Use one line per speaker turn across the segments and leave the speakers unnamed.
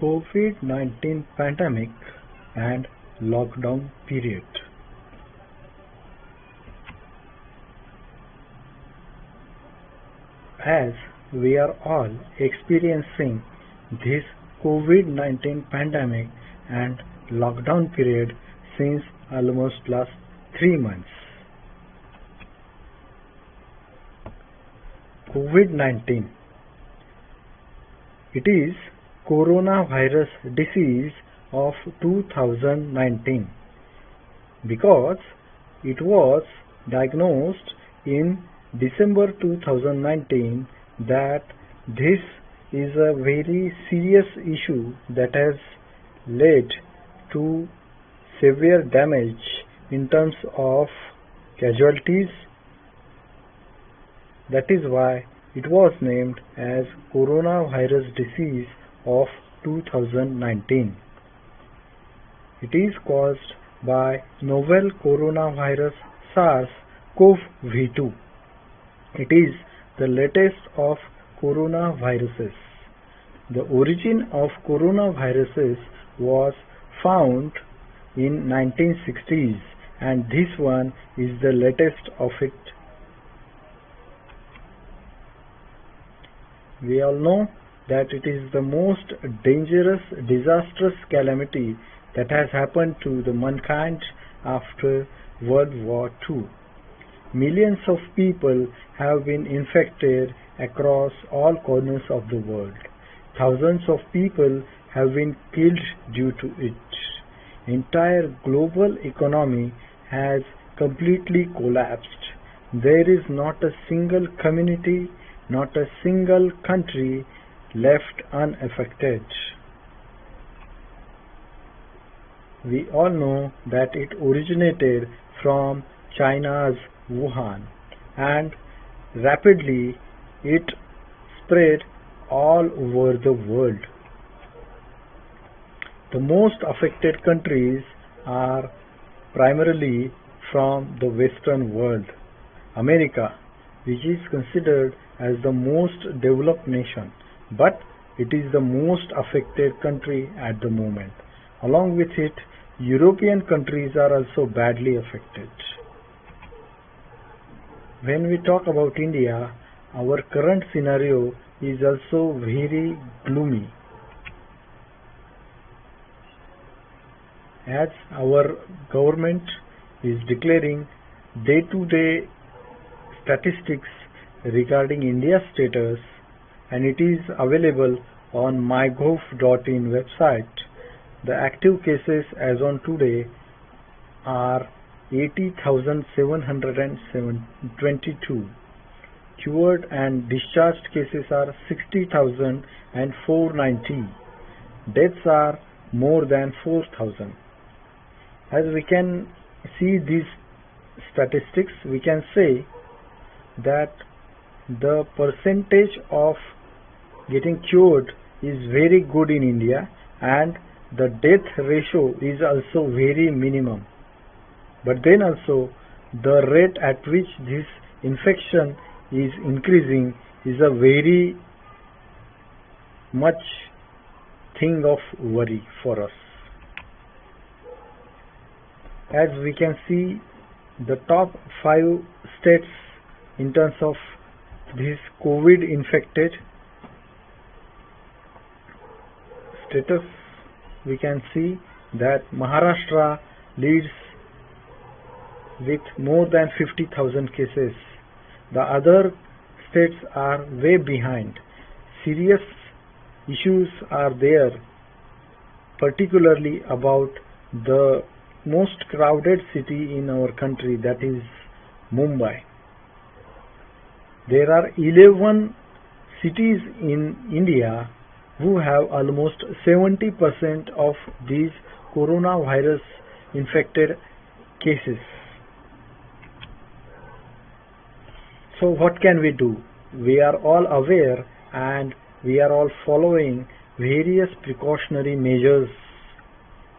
COVID-19 pandemic and lockdown period. As we are all experiencing this COVID-19 pandemic and lockdown period since almost last 3 months. COVID-19. It is coronavirus disease of 2019 because it was diagnosed in December 2019 that this is a very serious issue that has led to severe damage in terms of casualties. That is why it was named as coronavirus disease of 2019. It is caused by novel coronavirus SARS-CoV-2. It is the latest of coronaviruses. The origin of coronaviruses was found in 1960s and this one is the latest of it. We all know that it is the most dangerous, disastrous calamity that has happened to the mankind after World War II. Millions of people have been infected across all corners of the world. Thousands of people have been killed due to it. Entire global economy has completely collapsed. There is not a single community, not a single country left unaffected. We all know that it originated from China's Wuhan and rapidly it spread all over the world. The most affected countries are primarily from the Western world. America, which is considered as the most developed nation, but it is the most affected country at the moment. Along with it, European countries are also badly affected. When we talk about India, our current scenario is also very gloomy. As our government is declaring day-to-day statistics regarding India's status and it is available on mygov.in website. The active cases as on today are 80,722. Cured and discharged cases are 60,490. Deaths are more than 4,000. As we can see these statistics, we can say that the percentage of getting cured is very good in India and the death ratio is also very minimum. But then also the rate at which this infection is increasing is a very much thing of worry for us. As we can see, the top 5 states in terms of this COVID infected status, we can see that Maharashtra leads with more than 50,000 cases. The other states are way behind. Serious issues are there, particularly about the most crowded city in our country, that is Mumbai. There are 11 cities in India who have almost 70% of these coronavirus infected cases. So what can we do? We are all aware and we are all following various precautionary measures.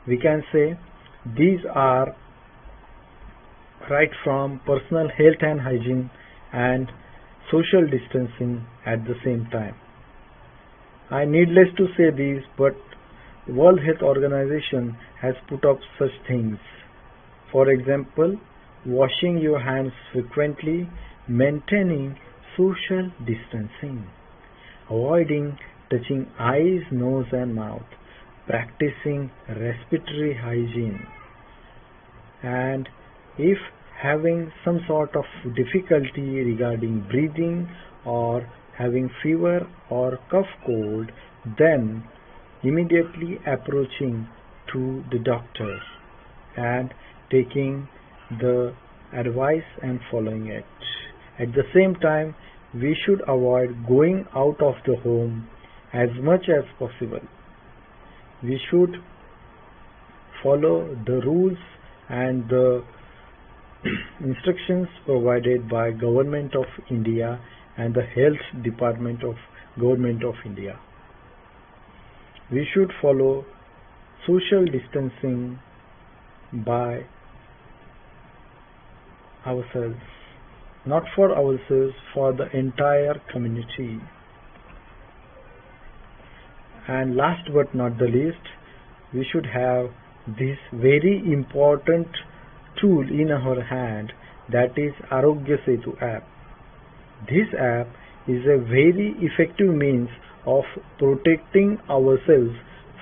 We can say these are right from personal health and hygiene and social distancing at the same time. I needless to say this, but The World Health Organization has put up such things. For example, washing your hands frequently, maintaining social distancing, avoiding touching eyes, nose and mouth, practicing respiratory hygiene, and if having some sort of difficulty regarding breathing or having fever or cough cold, then immediately approaching to the doctor and taking the advice and following it. At the same time, we should avoid going out of the home as much as possible. We should follow the rules and the instructions provided by Government of India and the Health Department of Government of India. We should follow social distancing by ourselves, not for ourselves, for the entire community. And last but not the least, we should have this very important tool in our hand, that is Arogya Setu app. This app is a very effective means of protecting ourselves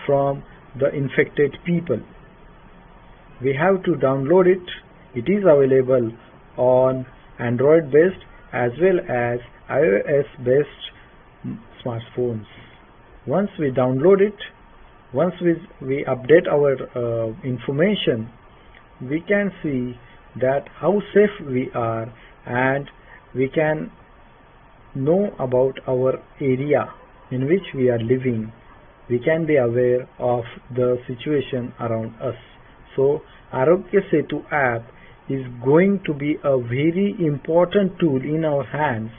from the infected people. We have to download it. It is available on Android based as well as iOS based smartphones. Once we download it, once we update our information, we can see that how safe we are, and we can know about our area in which we are living. We can be aware of the situation around us. So Arogya Setu app is going to be a very important tool in our hands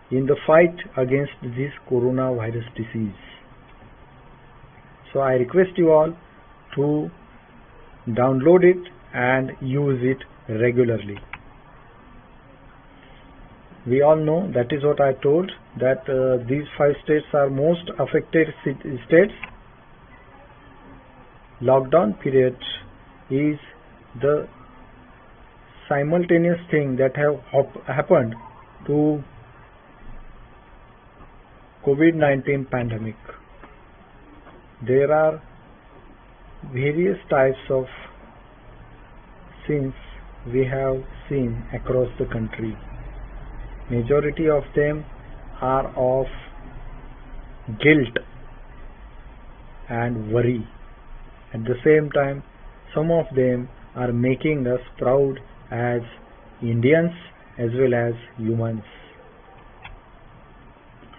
in the fight against this coronavirus disease. So I request you all to download it and use it regularly. We all know, that is what I told, that these 5 states are most affected states. Lockdown period is the simultaneous thing that have happened to COVID-19 pandemic. There are various types of sins we have seen across the country. Majority of them are of guilt and worry. At the same time, some of them are making us proud as Indians as well as humans.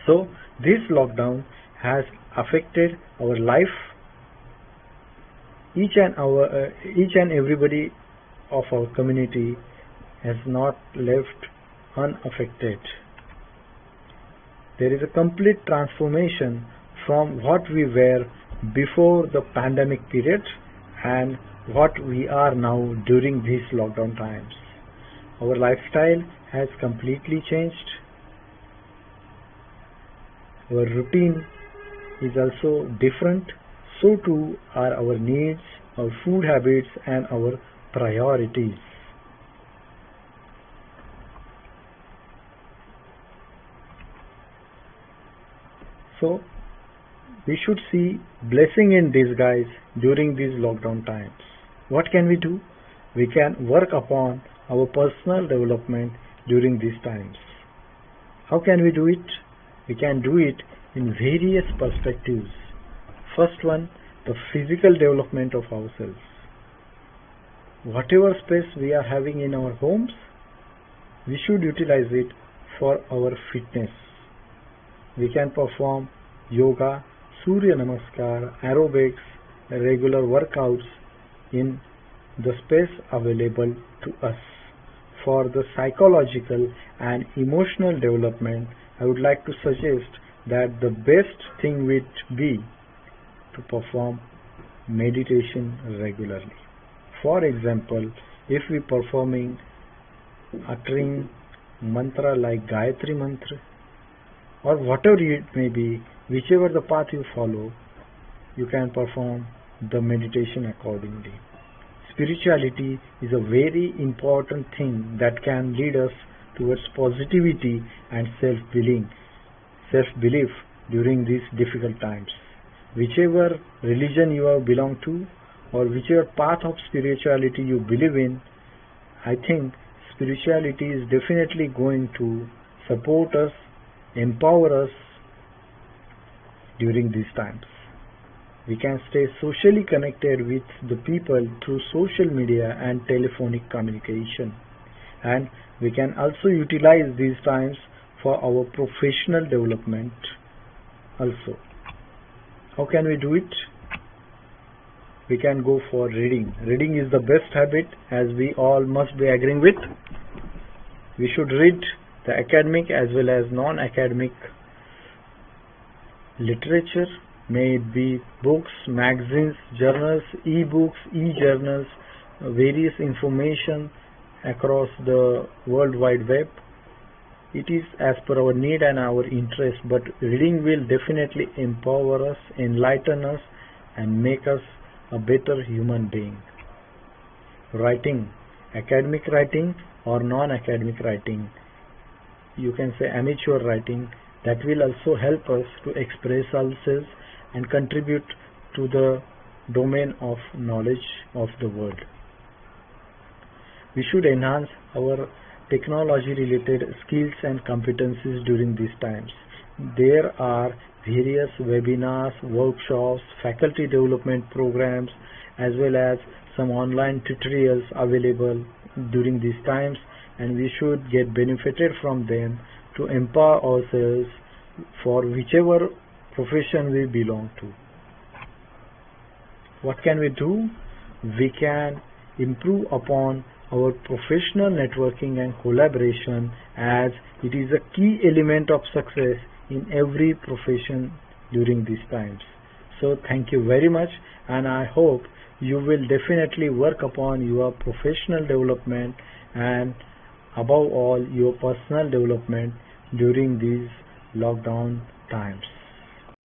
So this lockdown has affected our life. Each and everybody of our community has not left unaffected. There is a complete transformation from what we were before the pandemic period and what we are now during these lockdown times. Our lifestyle has completely changed. Our routine is also different. So too are our needs, our food habits and our priorities. So we should see blessing in disguise during these lockdown times. What can we do? We can work upon our personal development during these times. How can we do it? We can do it in various perspectives. First one, the physical development of ourselves. Whatever space we are having in our homes, we should utilize it for our fitness. We can perform yoga, Surya Namaskar, aerobics, regular workouts in the space available to us. For the psychological and emotional development, I would like to suggest that the best thing would be to perform meditation regularly. For example, if we performing uttering mantra like Gayatri mantra or whatever it may be, whichever the path you follow, you can perform the meditation accordingly. Spirituality is a very important thing that can lead us towards positivity and self-belief during these difficult times. Whichever religion you have belonged to or whichever path of spirituality you believe in, I think spirituality is definitely going to support us, empower us during these times. We can stay socially connected with the people through social media and telephonic communication. And we can also utilize these times for our professional development also. How can we do it? We can go for reading. Reading is the best habit, as we all must be agreeing with. We should read the academic as well as non-academic literature, may it be books, magazines, journals, e-books, e-journals, various information across the World Wide Web. It is as per our need and our interest, but reading will definitely empower us, enlighten us, and make us a better human being. Writing, academic writing or non-academic writing, you can say amateur writing, that will also help us to express ourselves and contribute to the domain of knowledge of the world. We should enhance our technology related skills and competencies during these times. There are various webinars, workshops, faculty development programs, as well as some online tutorials available during these times, and we should get benefited from them to empower ourselves for whichever profession we belong to. What can we do? We can improve upon our professional networking and collaboration, as it is a key element of success in every profession during these times. So thank you very much, and I hope you will definitely work upon your professional development and above all your personal development during these lockdown times.